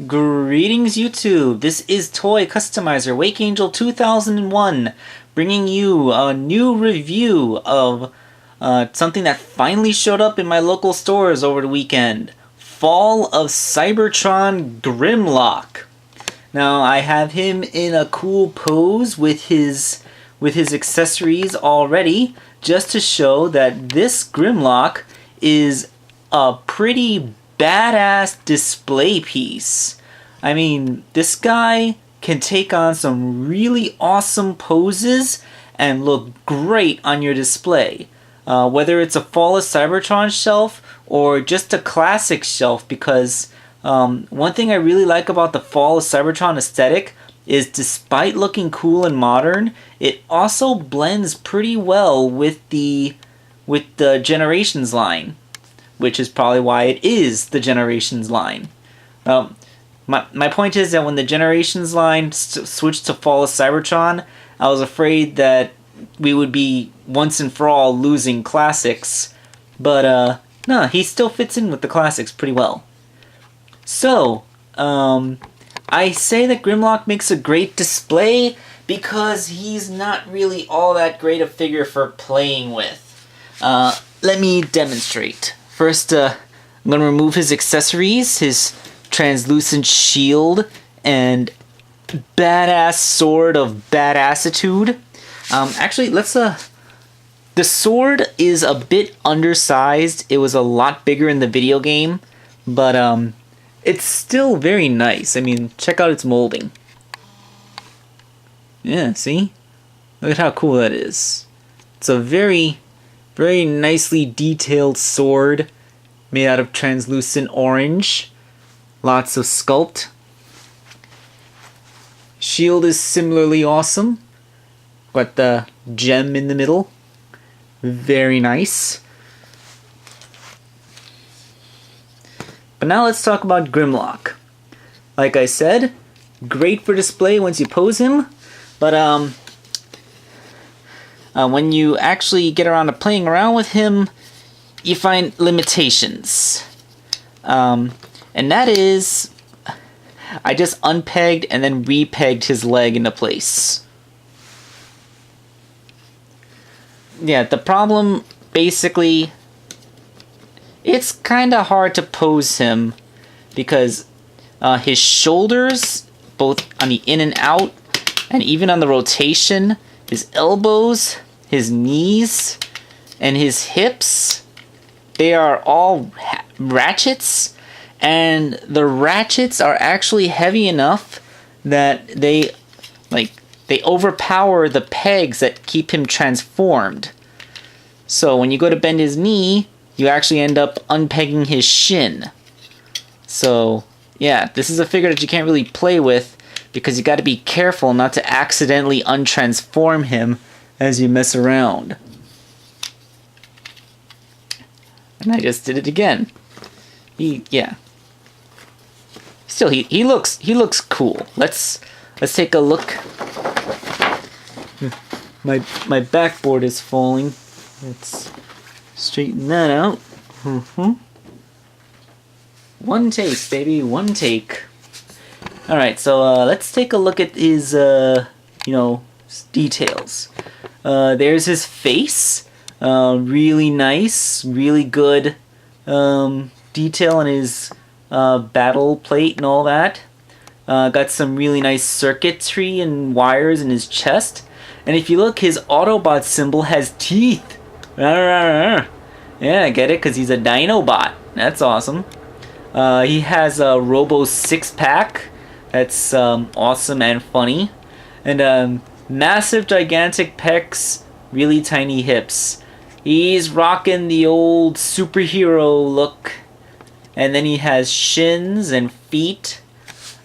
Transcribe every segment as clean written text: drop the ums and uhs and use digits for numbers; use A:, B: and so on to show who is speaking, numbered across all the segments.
A: Greetings YouTube, this is Toy Customizer Wakeangel2K1 bringing you a new review of something that finally showed up in my local stores over the weekend. Fall of Cybertron Grimlock. Now I have him in a cool pose with his accessories already, just to show that this Grimlock is a pretty badass display piece. I mean, this guy can take on some really awesome poses and look great on your display. Whether it's a Fall of Cybertron shelf or just a classic shelf, because one thing I really like about the Fall of Cybertron aesthetic is despite looking cool and modern, it also blends pretty well with the Generations line, which is probably why it is the Generations line. My point is that when the Generations line switched to Fall of Cybertron, I was afraid that we would be once and for all losing Classics, but no, he still fits in with the Classics pretty well. So, I say that Grimlock makes a great display because he's not really all that great a figure for playing with. Let me demonstrate. First, I'm going to remove his accessories, his translucent shield, and badass sword of badassitude. Actually, let's, the sword is a bit undersized. It was a lot bigger in the video game, but, it's still very nice. I mean, check out its molding. Yeah, see? Look at how cool that is. It's a very nicely detailed sword made out of translucent orange. Lots of sculpt. Shield is similarly awesome. Got the gem in the middle. Very nice. But now let's talk about Grimlock. Like I said, great for display once you pose him, but when you actually get around to playing around with him, you find limitations. And that is, I just unpegged and then repegged his leg into place. Yeah, the problem basically, it's kind of hard to pose him because his shoulders, both on the in and out, and even on the rotation, his elbows, his knees, and his hips, they are all ratchets, and the ratchets are actually heavy enough that they overpower the pegs that keep him transformed. So when you go to bend his knee, you actually end up unpegging his shin. So yeah, this is a figure that you can't really play with because you got to be careful not to accidentally untransform him as you mess around. And I just did it again. Yeah. Still, he looks cool. Let's take a look. My backboard is falling. Let's straighten that out. One take, baby, one take. Alright, so let's take a look at his, details. There's his face. Really nice, really good detail on his battle plate and all that. Got some really nice circuitry and wires in his chest. And if you look, his Autobot symbol has teeth. Yeah, I get it, because he's a Dinobot. That's awesome. He has a Robo 6-pack. That's awesome and funny. And massive, gigantic pecs, really tiny hips. He's rocking the old superhero look. And then he has shins and feet.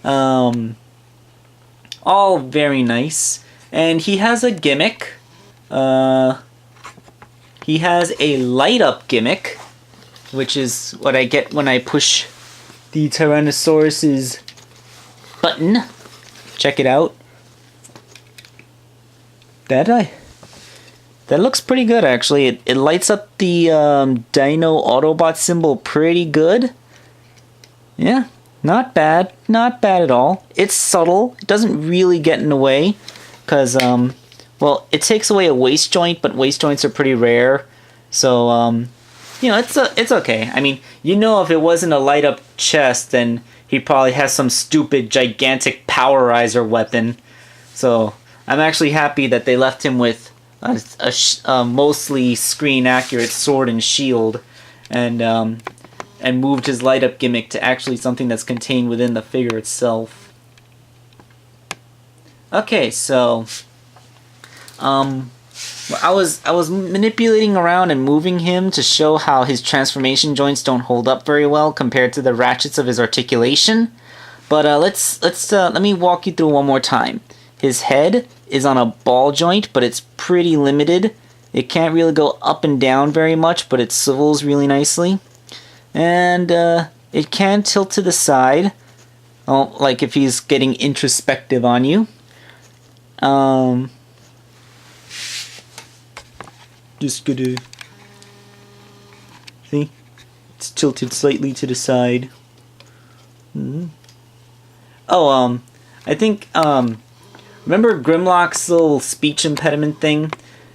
A: All very nice. And he has a gimmick. He has a light-up gimmick, which is what I get when I push the Tyrannosaurus's button. Check it out. That looks pretty good, actually. It lights up the Dino Autobot symbol pretty good. Yeah, Not bad. Not bad at all. It's subtle. It doesn't really get in the way. Because, well, it takes away a waist joint, but waist joints are pretty rare. So, you know, it's okay. I mean, you know, if it wasn't a light-up chest, then he probably has some stupid, gigantic powerizer weapon. So, I'm actually happy that they left him with a mostly screen-accurate sword and shield. And moved his light-up gimmick to actually something that's contained within the figure itself. Okay, so I was manipulating around and moving him to show how his transformation joints don't hold up very well compared to the ratchets of his articulation. But let me walk you through one more time. His head is on a ball joint, but it's pretty limited. It can't really go up and down very much, but it swivels really nicely. And it can tilt to the side, like if he's getting introspective on you. Just gonna see, it's tilted slightly to the side. Oh, I think remember Grimlock's little speech impediment thing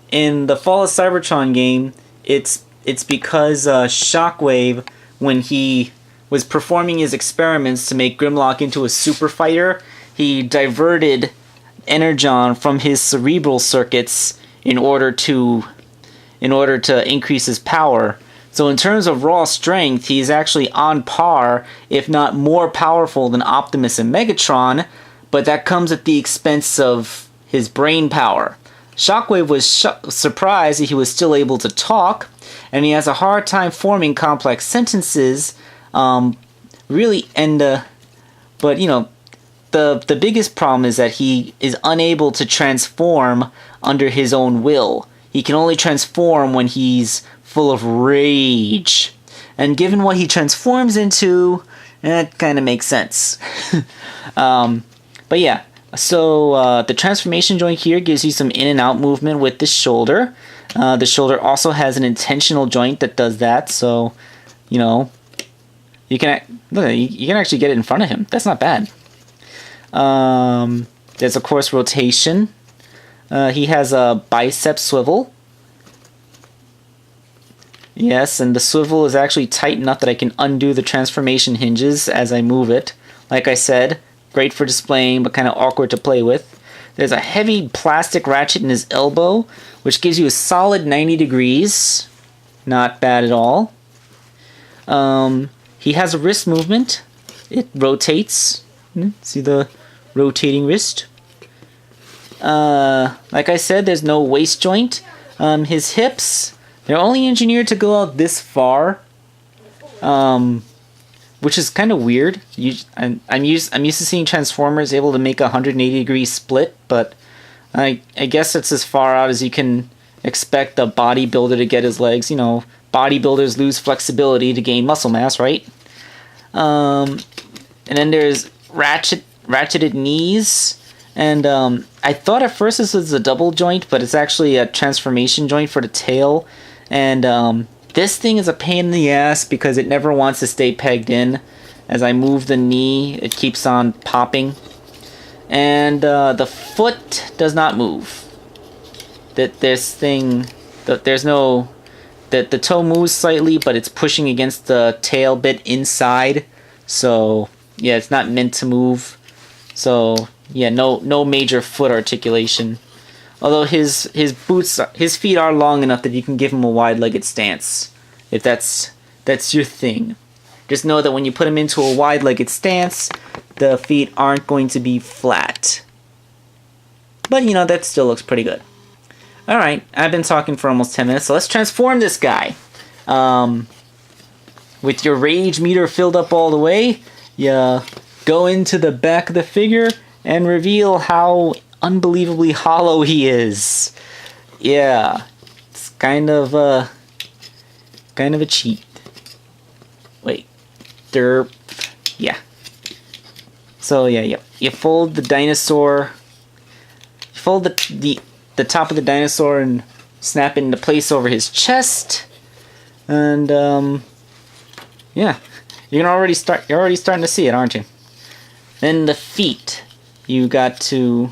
A: in the Fall of Cybertron game? It's because Shockwave, when he was performing his experiments to make Grimlock into a super fighter, he diverted energon from his cerebral circuits in order to increase his power. So in terms of raw strength, he's actually on par, if not more powerful than Optimus and Megatron, but that comes at the expense of his brain power. Shockwave was surprised that he was still able to talk, and he has a hard time forming complex sentences, really, and, but, you know, the biggest problem is that he is unable to transform under his own will. He can only transform when he's full of rage. And given what he transforms into, that kind of makes sense. But yeah, so the transformation joint here gives you some in and out movement with the shoulder. The shoulder also has an intentional joint that does that, so, you know, you can actually get it in front of him. That's not bad. There's, of course, rotation. He has a bicep swivel. Yes, and the swivel is actually tight enough that I can undo the transformation hinges as I move it. Like I said, great for displaying, but kind of awkward to play with. There's a heavy plastic ratchet in his elbow, which gives you a solid 90 degrees. Not bad at all. He has a wrist movement. It rotates. See the rotating wrist? Like I said, there's no waist joint. His hips, they're only engineered to go out this far, which is kind of weird. I'm used to seeing Transformers able to make a 180-degree split, but I guess it's as far out as you can expect a bodybuilder to get his legs. You know, bodybuilders lose flexibility to gain muscle mass, right? And then there's ratcheted knees. And I thought at first this was a double joint, but it's actually a transformation joint for the tail. And this thing is a pain in the ass because it never wants to stay pegged in. As I move the knee, it keeps on popping. And the foot does not move. The toe moves slightly, but it's pushing against the tail bit inside. So yeah, it's not meant to move. So yeah, no major foot articulation. Although his feet are long enough that you can give him a wide-legged stance, if that's your thing. Just know that when you put him into a wide-legged stance, the feet aren't going to be flat. But you know, that still looks pretty good. All right, I've been talking for almost 10 minutes, so let's transform this guy. With your rage meter filled up all the way, you go into the back of the figure and reveal how unbelievably hollow he is. Yeah, it's kind of a cheat. Wait, derp. Yeah. So yeah, you fold the dinosaur. You fold the top of the dinosaur and snap it into place over his chest, and yeah, You're already starting to see it, aren't you? Then the feet. You got to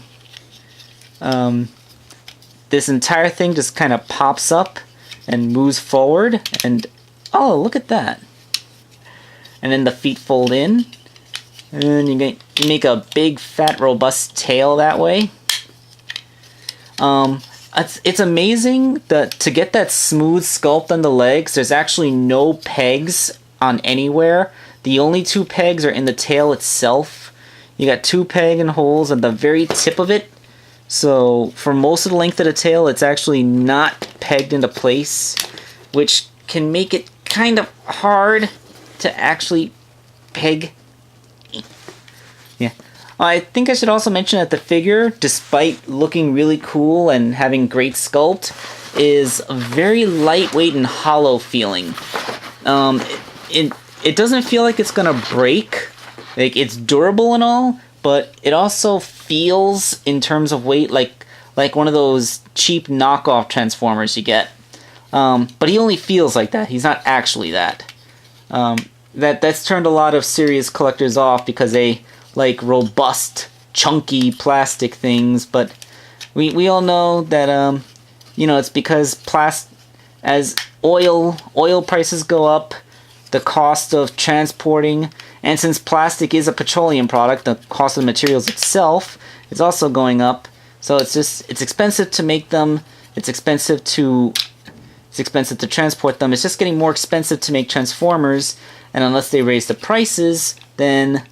A: this entire thing just kind of pops up and moves forward, and oh, look at that. And then the feet fold in, and you make a big, fat, robust tail that way. It's amazing that to get that smooth sculpt on the legs, there's actually no pegs on anywhere. The only 2 pegs are in the tail itself. You got 2 peg and holes at the very tip of it. So for most of the length of the tail, it's actually not pegged into place, which can make it kind of hard to actually peg. Yeah. I think I should also mention that the figure, despite looking really cool and having great sculpt, is very lightweight and hollow feeling. It doesn't feel like it's gonna break. Like, it's durable and all, but it also feels, in terms of weight, like one of those cheap knockoff Transformers you get. But he only feels like that. He's not actually that. That's turned a lot of serious collectors off because they like robust, chunky plastic things. But we all know that it's because as oil prices go up, the cost of transporting, and since plastic is a petroleum product, the cost of the materials itself is also going up. So it's expensive to make them. It's expensive to transport them. It's just getting more expensive to make Transformers, and unless they raise the prices, then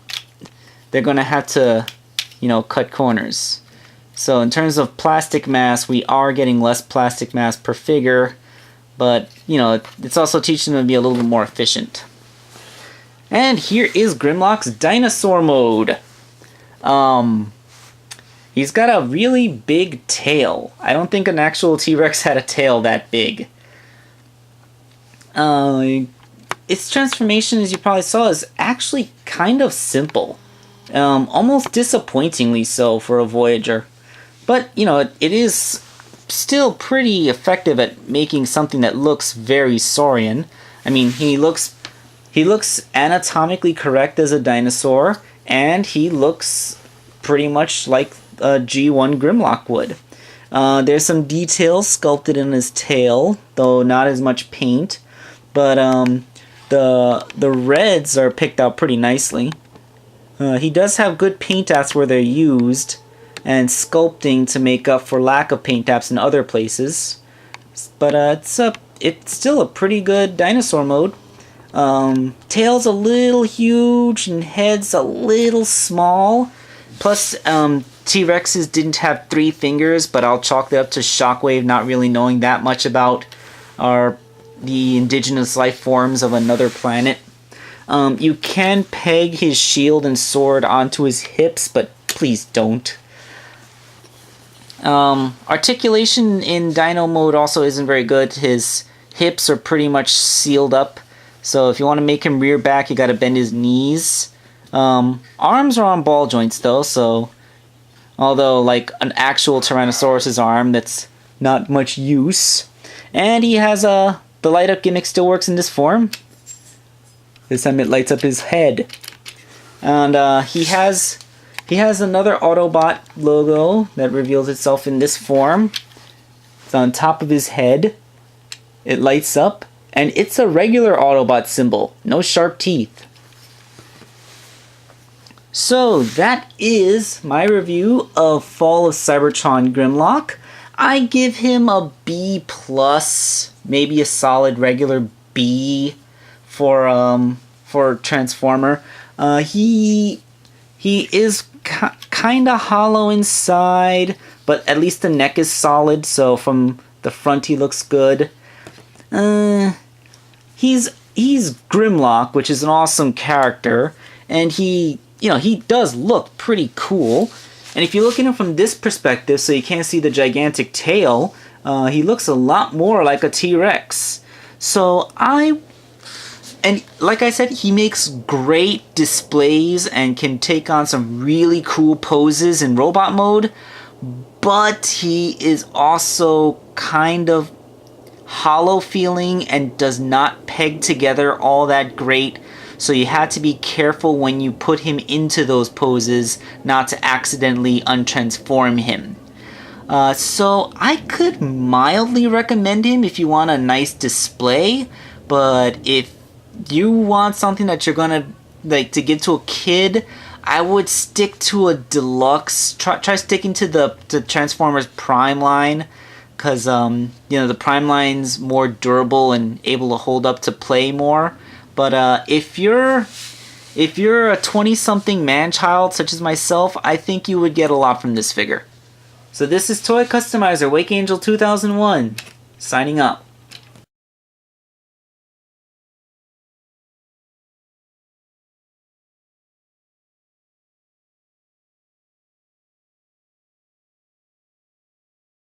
A: they're going to have to, cut corners. So in terms of plastic mass, we are getting less plastic mass per figure, but, it's also teaching them to be a little bit more efficient. And here is Grimlock's Dinosaur mode. He's got a really big tail. I don't think an actual T-Rex had a tail that big. Its transformation, as you probably saw, is actually kind of simple. Almost disappointingly so for a Voyager. But, it is still pretty effective at making something that looks very Saurian. I mean, he looks anatomically correct as a dinosaur, and he looks pretty much like a G1 Grimlock would. There's some details sculpted in his tail, though not as much paint. But the reds are picked out pretty nicely. He does have good paint apps where they're used, and sculpting to make up for lack of paint apps in other places. But it's still a pretty good dinosaur mode. Tail's a little huge and head's a little small. Plus, T-Rexes didn't have 3 fingers, but I'll chalk that up to Shockwave not really knowing that much about the indigenous life forms of another planet. You can peg his shield and sword onto his hips, but please don't. Articulation in Dino mode also isn't very good. His hips are pretty much sealed up, so if you want to make him rear back, you gotta bend his knees. Arms are on ball joints though, so although like an actual Tyrannosaurus's arm, that's not much use. And he has the light up gimmick still works in this form. This time it lights up his head. And he has another Autobot logo that reveals itself in this form. It's on top of his head. It lights up, and it's a regular Autobot symbol, no sharp teeth. So that is my review of Fall of Cybertron Grimlock. I give him a B+, maybe a solid regular B for Transformer. He is kind of hollow inside, but at least the neck is solid, so from the front he looks good. He's Grimlock, which is an awesome character, and he does look pretty cool. And if you look at him from this perspective, so you can't see the gigantic tail, he looks a lot more like a T-Rex. And like I said, he makes great displays and can take on some really cool poses in robot mode, but he is also kind of hollow feeling and does not peg together all that great. so you had to be careful when you put him into those poses not to accidentally untransform him. So I could mildly recommend him if you want a nice display, but if you want something that you're gonna like to give to a kid, I would stick to a deluxe. Try sticking to the Transformers Prime line, because you know, the Prime line's more durable and able to hold up to play more. But if you're a 20-something man-child such as myself, I think you would get a lot from this figure. So this is Toy Customizer Wakeangel 2001, signing up.